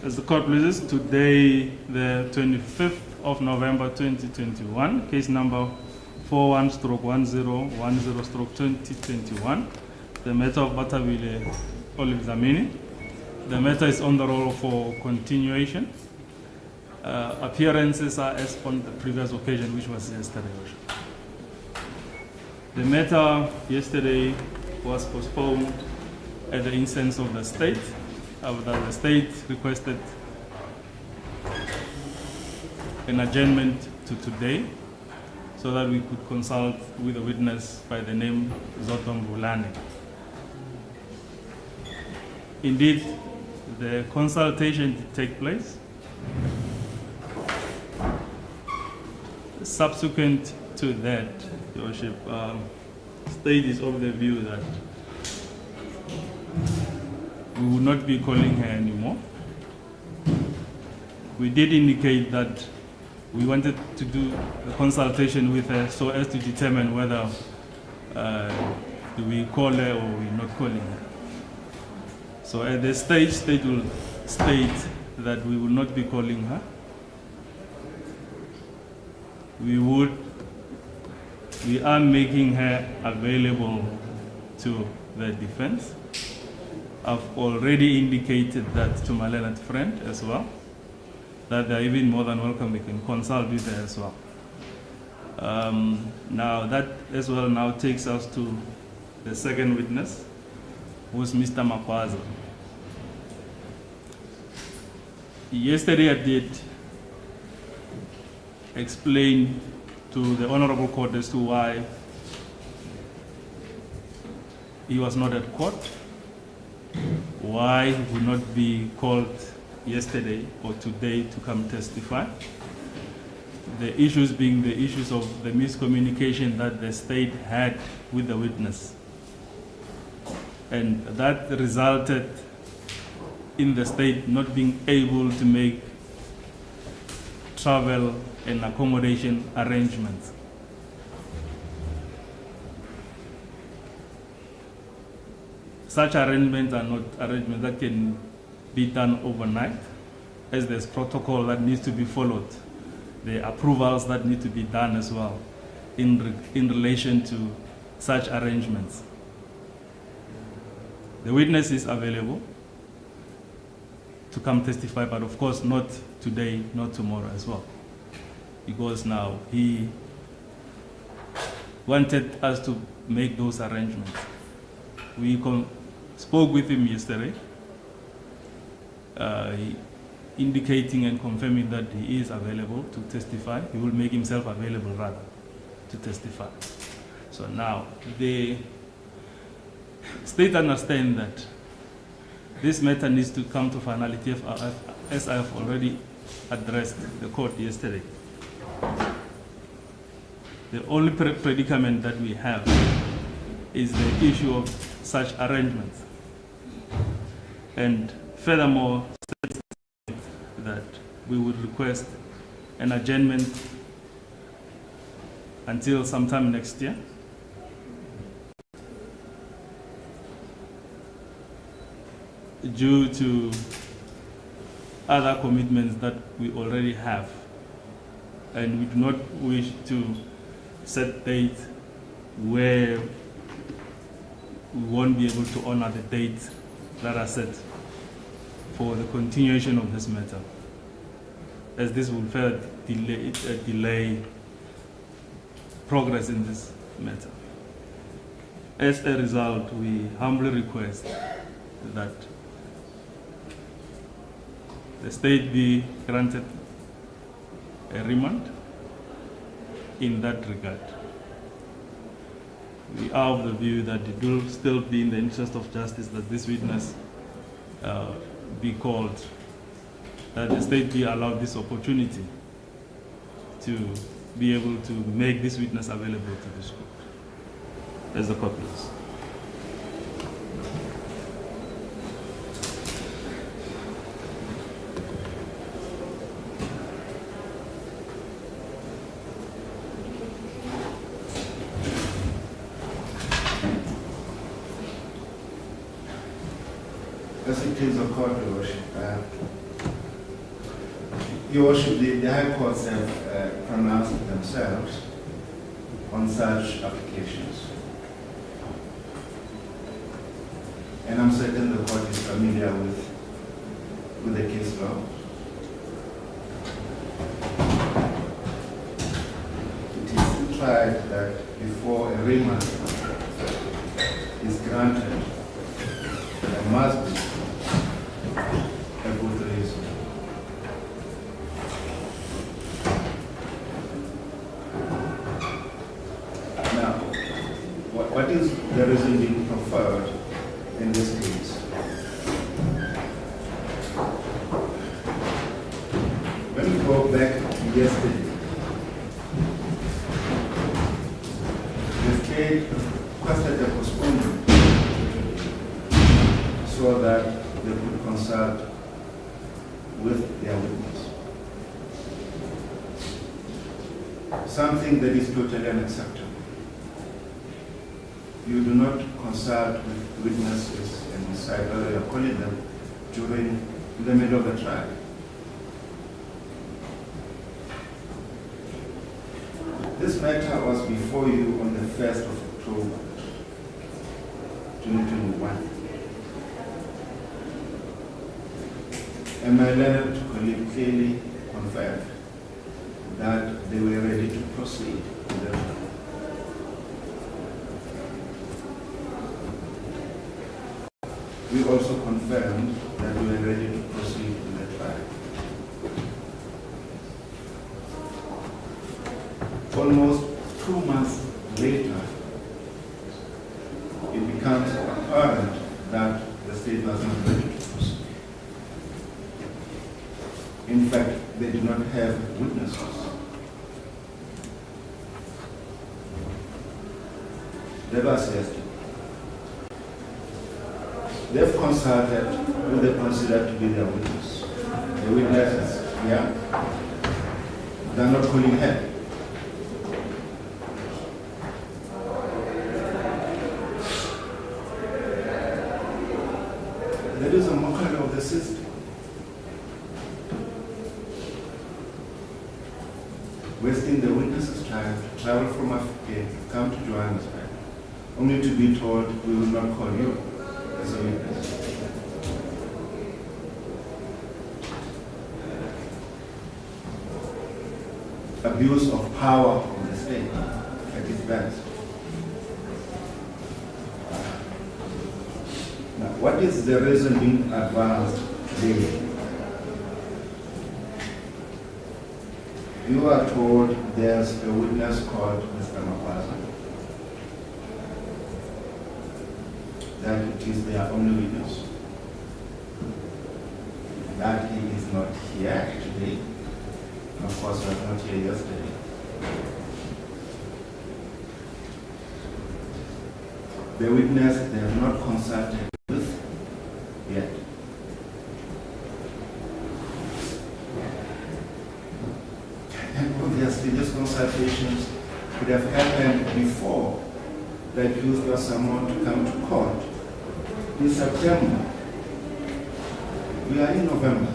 As the court pleases, today, the 25th of November 2021, case number 41/1010/2021, the matter of Bathabile Dlamini. The matter is on the roll for continuation. Appearances are as on the previous occasion, which was yesterday. The matter yesterday was postponed at the instance of the state. The state requested an adjournment to today so that we could consult with a witness by the name Bathabile. Indeed, the consultation did take place. Subsequent to that, Your Worship, state is of the view that we will not be calling her anymore. We did indicate that we wanted to do a consultation with her so as to determine whether do we call her or we're not calling her. So at the stage, state will state that we will not be calling her. We are making her available to the defense. I've already indicated that to my learned friend as well, that they're even more than welcome, they can consult with her as well. Now that as well now takes us to the second witness, who's Mr. Makwaza. Yesterday I did explain to the Honorable Court as to why he was not at court, why he would not be called yesterday or today to come testify. The issues being the issues of the miscommunication that the state had with the witness. And that resulted in the state not being able to make travel and accommodation arrangements. Such arrangements are not arrangements that can be done overnight, as there's protocol that needs to be followed. There are approvals that need to be done as well in relation to such arrangements. The witness is available to come testify, but of course not today, not tomorrow as well, because now he wanted us to make those arrangements. We spoke with him yesterday, indicating and confirming that he is available to testify. He will make himself available rather to testify. So now the state understands that this matter needs to come to finality, as I have already addressed the court yesterday. The only predicament that we have is the issue of such arrangements. And furthermore, that we would request an adjournment until sometime next year. Due to other commitments that we already have, and we do not wish to set dates where we won't be able to honor the dates that are set for the continuation of this matter, as this will further delay progress in this matter. As a result, we humbly request that the state be granted a remand in that regard. We are of the view that it will still be in the interest of justice that this witness be called, that the state be allowed this opportunity to be able to make this witness available to this court. As the court please. As it is a court, Your Worship, Your Worship, the High Courts have pronounced themselves on such applications. And I'm certain the court is familiar with the case law. It is implied that before a remand is granted, there must be a good reason. Now, what is the reason being preferred in this case? When we go back to yesterday, the state requested a postponement so that they could consult with their witness. Something that is totally unacceptable. You do not consult with witnesses and decide whether you are calling them during the middle of the trial. This matter was before you on the 1st of October, 2021. And my learned colleague clearly confirmed that they were ready to proceed with the trial. We also confirmed that we were ready to proceed with the trial. Almost 2 months later, it becomes apparent that the state was not ready to proceed. In fact, they did not have witnesses. That was yesterday. They've consulted who they consider to be their witness. The witnesses, yeah? They're not calling her. That is a mockery of the system. Wasting the witnesses' time to travel from Africa, come to Johannesburg, only to be told we will not call you as a witness. Abuse of power of the state at its best. Now, what is the reason being advanced today? You are told there's a witness called Mr. Mapaza, that it is their only witness, that he is not here today. Of course, he was not here yesterday. The witness they have not consulted with yet. And obviously, these consultations could have happened before the accused was summoned to come to court in September. We are in November.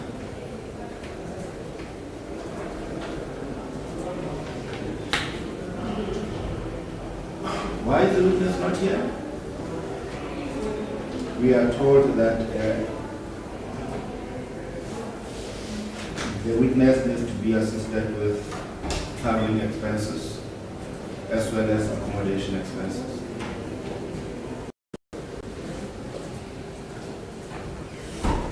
Why is the witness not here? We are told that the witness needs to be assisted with traveling expenses as well as accommodation expenses.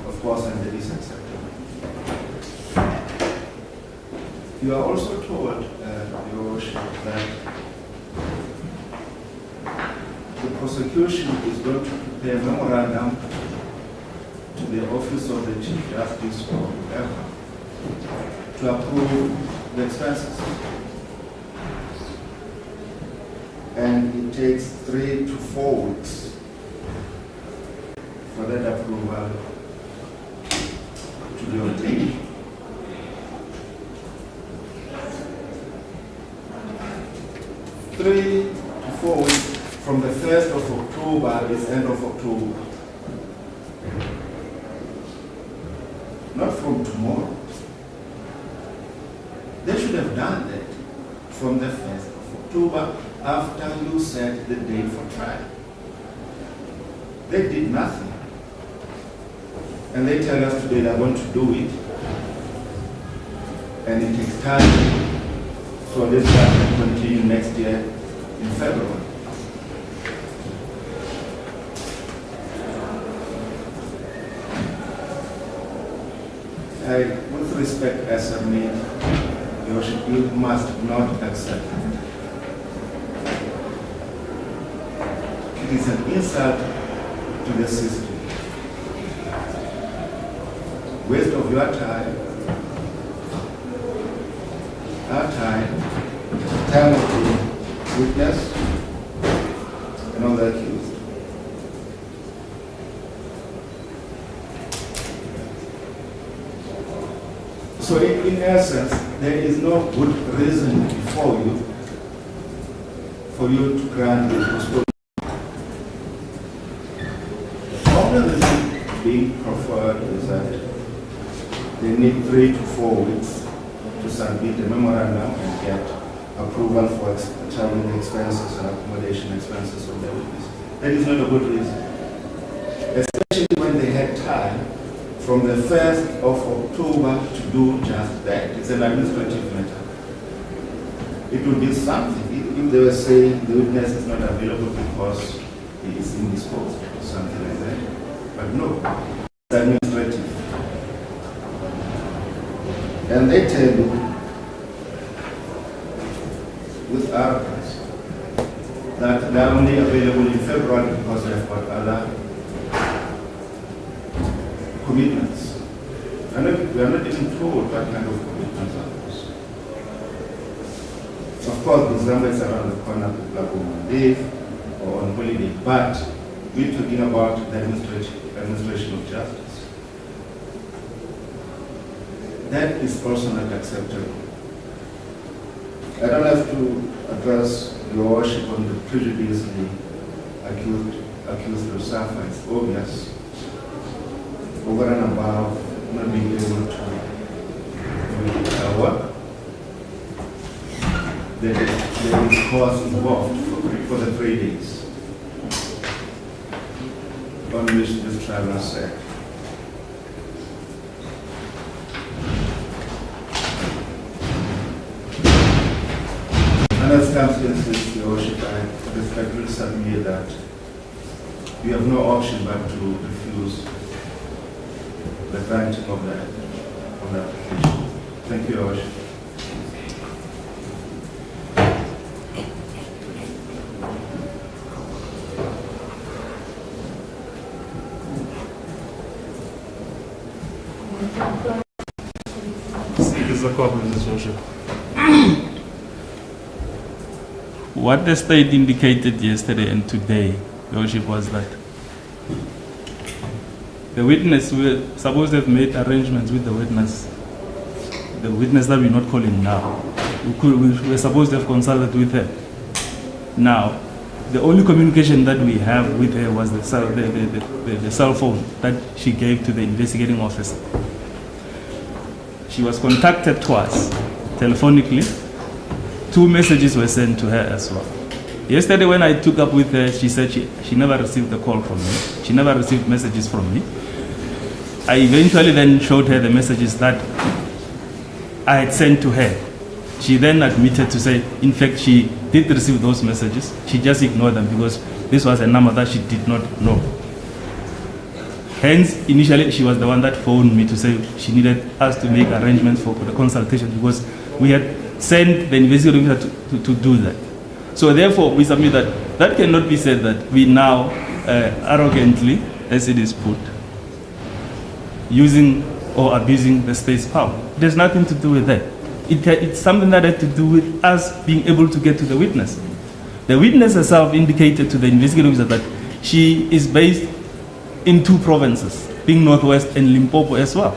Of course, and that is acceptable. You are also told, Your Worship, that the prosecution is going to prepare a memorandum to the Office of the Chief Justice or whoever to approve the expenses. And it takes 3 to 4 weeks for that approval to be obtained. Three to 4 weeks from the 1st of October is end of October. Not from tomorrow. have done that from the 1st of October after you set the date for trial. They did nothing. And they tell us today they're going to do it. And it takes time. So let's start and continue next year in February. With respect, as I mean, Your Worship, you must not accept it. It is an insult to the system. Waste of your time, our time, time of the witness, and all the accused. So in essence, there is no good reason before you for you to grant the postponement. The only reason being preferred is that they need 3 to 4 weeks to submit a memorandum and get approval for traveling expenses and accommodation expenses of the witness. That is not a good reason, especially when they had time from the 1st of October to do just that. It's an administrative matter. It would be something if they were saying the witness is not available because he is indisposed or something like that. But no, it's administrative. And they tell you with arrogance that they are only available in February because they have got other commitments. We are not even told what kind of commitments are those. Of course, December is around the corner, people are going on leave or on holiday, but we're talking about the administration of justice. That is also not acceptable. I don't have to address Your Worship on the prejudice the accused will suffer. It's obvious. Over and above not being able to do work, there is cost involved for the 3 days on which this traveler said. Under circumstances, Your Worship, I respectfully submit that you have no option but to refuse the granting of the application. Thank you, Your Worship. It is a problem, Mr. Worship. What the state indicated yesterday and today, Your Worship, was that the witness, we were supposed to have made arrangements with the witness that we're not calling now. We were supposed to have consulted with her. Now, the only communication that we have with her was the cell phone that she gave to the investigating officer. She was contacted twice, telephonically. 2 messages were sent to her as well. Yesterday when I took up with her, she said she never received a call from me. She never received messages from me. I eventually then showed her the messages that I had sent to her. She then admitted to say, in fact, she did receive those messages. She just ignored them because this was a number that she did not know. Hence, initially, she was the one that phoned me to say she needed us to make arrangements for the consultation because we had sent the investigating officer to do that. So therefore, we submit that cannot be said that we now arrogantly, as it is put, using or abusing the state's power. It has nothing to do with that. It's something that had to do with us being able to get to the witness. The witness herself indicated to the investigating officer that she is based in 2 provinces, being Northwest and Limpopo as well.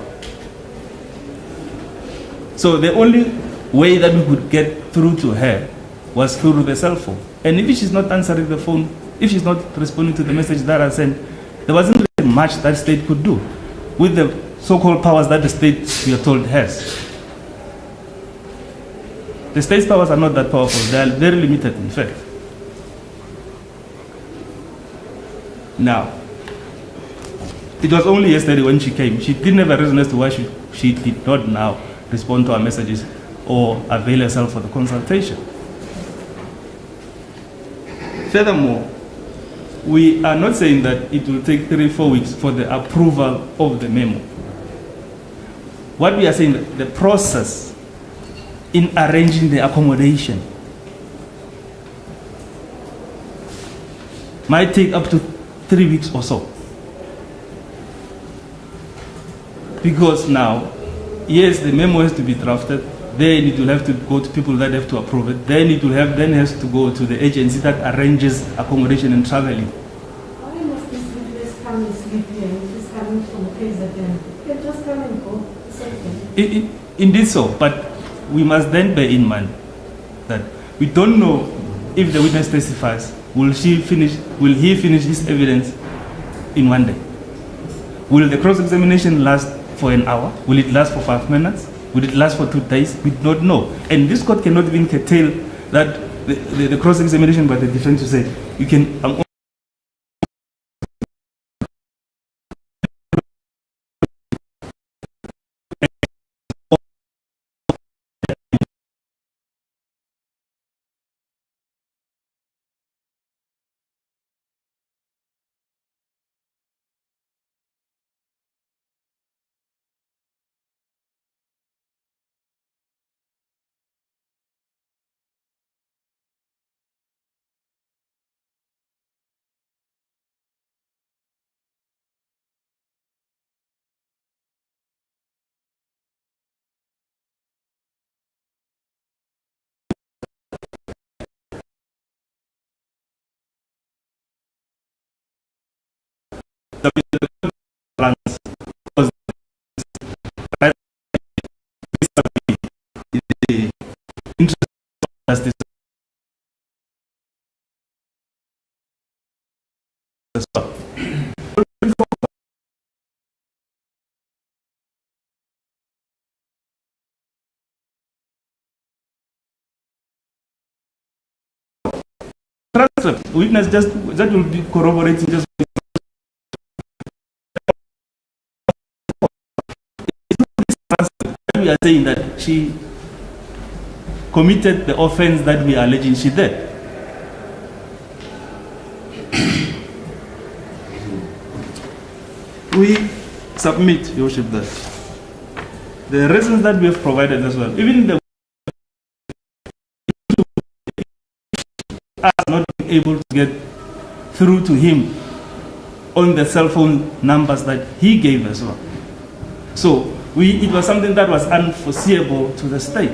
So the only way that we could get through to her was through the cell phone. And if she's not answering the phone, if she's not responding to the message that I sent, there wasn't really much that state could do with the so-called powers that the state, we are told, has. The state's powers are not that powerful. They are very limited, in fact. Now, it was only yesterday when she came. She didn't have a reason as to why she did not now respond to our messages or avail herself for the consultation. Furthermore, we are not saying that it will take 3-4 weeks for the approval of the memo. What we are saying, that the process in arranging the accommodation might take up to 3 weeks or so. Because now, yes, the memo has to be drafted, then it will have to go to people that have to approve it, then it will have, then has to go to the agency that arranges accommodation and traveling. Why must this witness come and sleep here? He's coming from KZN. You can just come and go. It's okay. Indeed so, but we must then bear in mind that we don't know if the witness testifies, will he finish his evidence in 1 day? Will the cross-examination last for an hour? Will it last for 5 minutes? Will it last for 2 days? We do not know. And this court cannot even curtail that the cross-examination by the defense to say, you can... justice as well. Transcript, witness just that will be corroborating just we are saying that she committed the offense that we are alleging she did. We submit, Your Worship, that the reasons that we have provided as well, even the us not being able to get through to him on the cell phone numbers that he gave as well. So it was something that was unforeseeable to the state.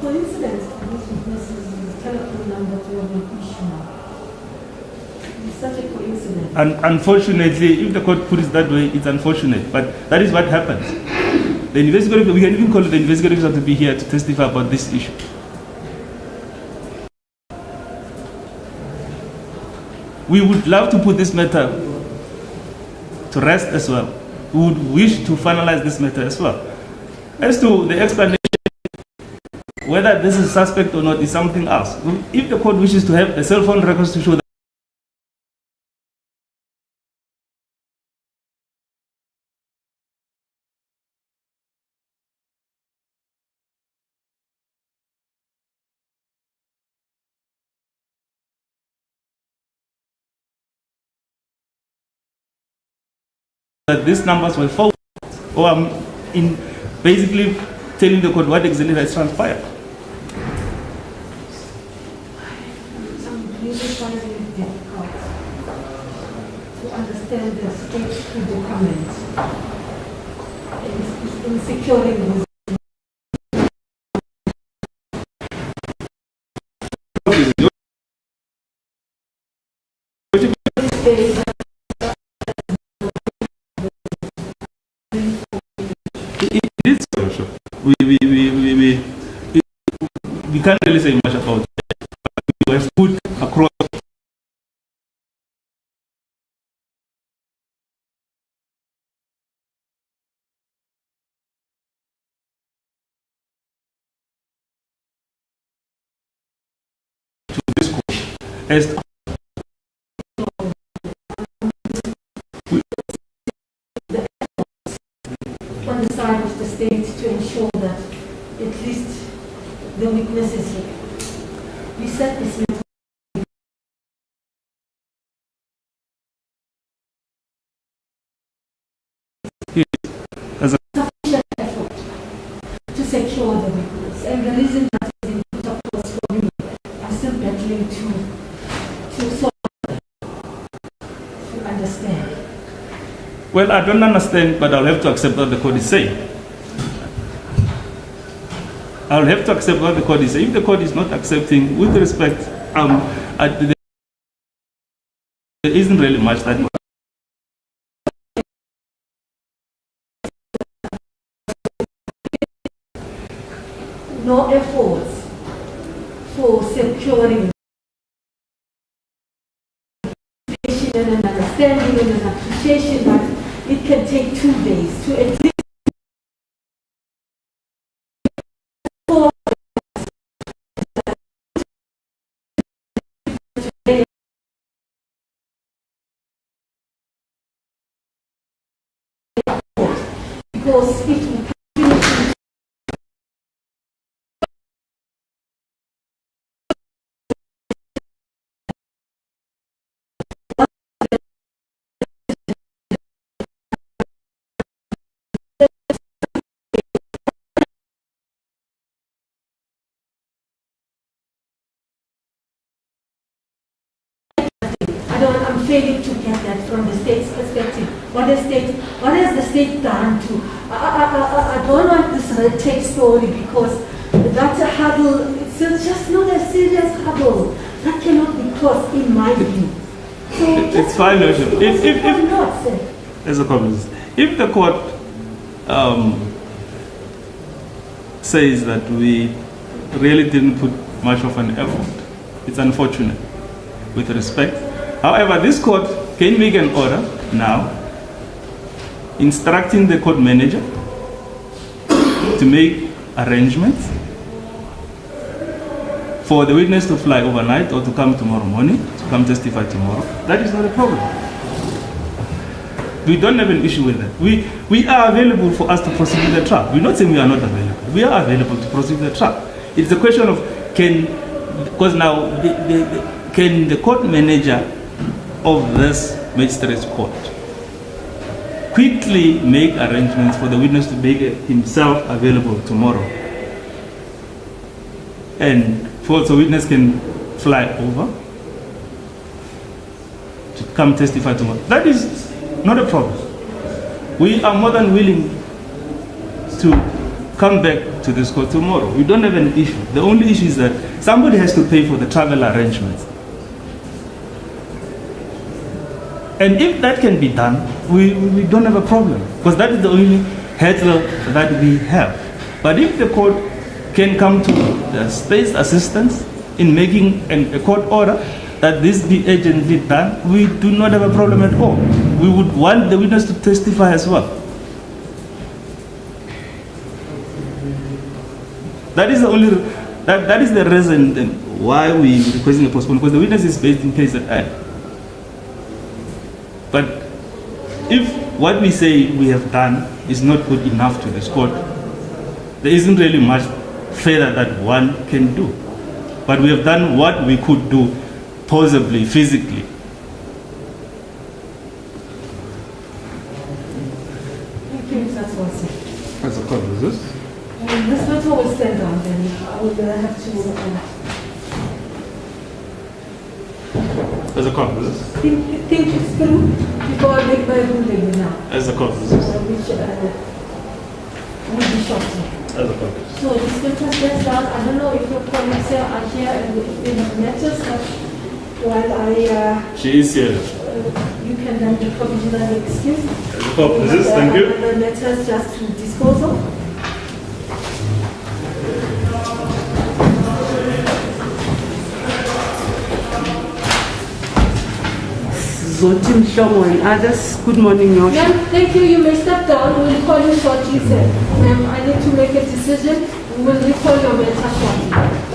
Coincidence for this witness's telephone number to have an issue now. It's such a coincidence. And unfortunately, if the court put it that way, it's unfortunate. But that is what happens. The investigator, we can even call it the investigators have to be here to testify about this issue. We would love to put this matter to rest as well. We would wish to finalize this matter as well. As to the explanation, whether this is suspect or not is something else. If the court wishes to have the cell phone records to show that these numbers were false, or in basically telling the court what exactly has transpired. I'm really finding it difficult to understand the state's predicament in securing this. We can't really say much about it. We have put across As on the side of the state to ensure that at least the witnesses here. We said this as a sufficient effort to secure the witness. And the reason that is in put up was for me, I'm still battling to understand. well, I don't understand, but I'll have to accept what the court is saying. I'll have to accept what the court is saying. If the court is not accepting, with respect, there isn't really much that. No efforts for securing and an understanding and an appreciation that it can take 2 days to at least because if we I'm failing to get that from the state's perspective. What has the state done to? I don't want this red tape story because that's a hurdle. It's just not a serious hurdle that cannot be crossed in my view. So It's fine, Your Worship. If not, sir. as a comment, if the court says that we really didn't put much of an effort, it's unfortunate, with respect. However, this court can make an order now instructing the court manager to make arrangements for the witness to fly overnight or to come tomorrow morning, to come testify tomorrow. That is not a problem. We don't have an issue with that. We are available for us to proceed with the trial. We're not saying we are not available. We are available to proceed with the trial. It's a question of because now can the court manager of this magistrate's court quickly make arrangements for the witness to make himself available tomorrow, and so witness can fly over to come testify tomorrow. That is not a problem. We are more than willing to come back to this court tomorrow. We don't have an issue. The only issue is that somebody has to pay for the travel arrangements. And if that can be done, we don't have a problem, because that is the only hurdle that we have. But if the court can come to the state's assistance in making a court order that this be urgently done, we do not have a problem at all. We would want the witness to testify as well. That is the only that is the reason why we requesting a postponement, because the witness is based in KZN. But if what we say we have done is not good enough to this court, there isn't really much further that one can do. But we have done what we could do, possibly, physically. Thank you, Mr. Swanson. As a court, is this? This matter will stand down, then I will have to. As a court, is this? Think it through before I make my ruling now. As a court, is this? Which will be shortly. As a court. So this matter stands down. I don't know if your colleagues here are here and if they have matters, but while She is here. you can then be provisionally excused. As a court, is this? Thank you. The matters just to dispose of. Zotim Shomo and others. Good morning, Your Worship. Ma'am, thank you. You may step down. We will call you shortly, sir. Ma'am, I need to make a decision. We will recall your matter shortly.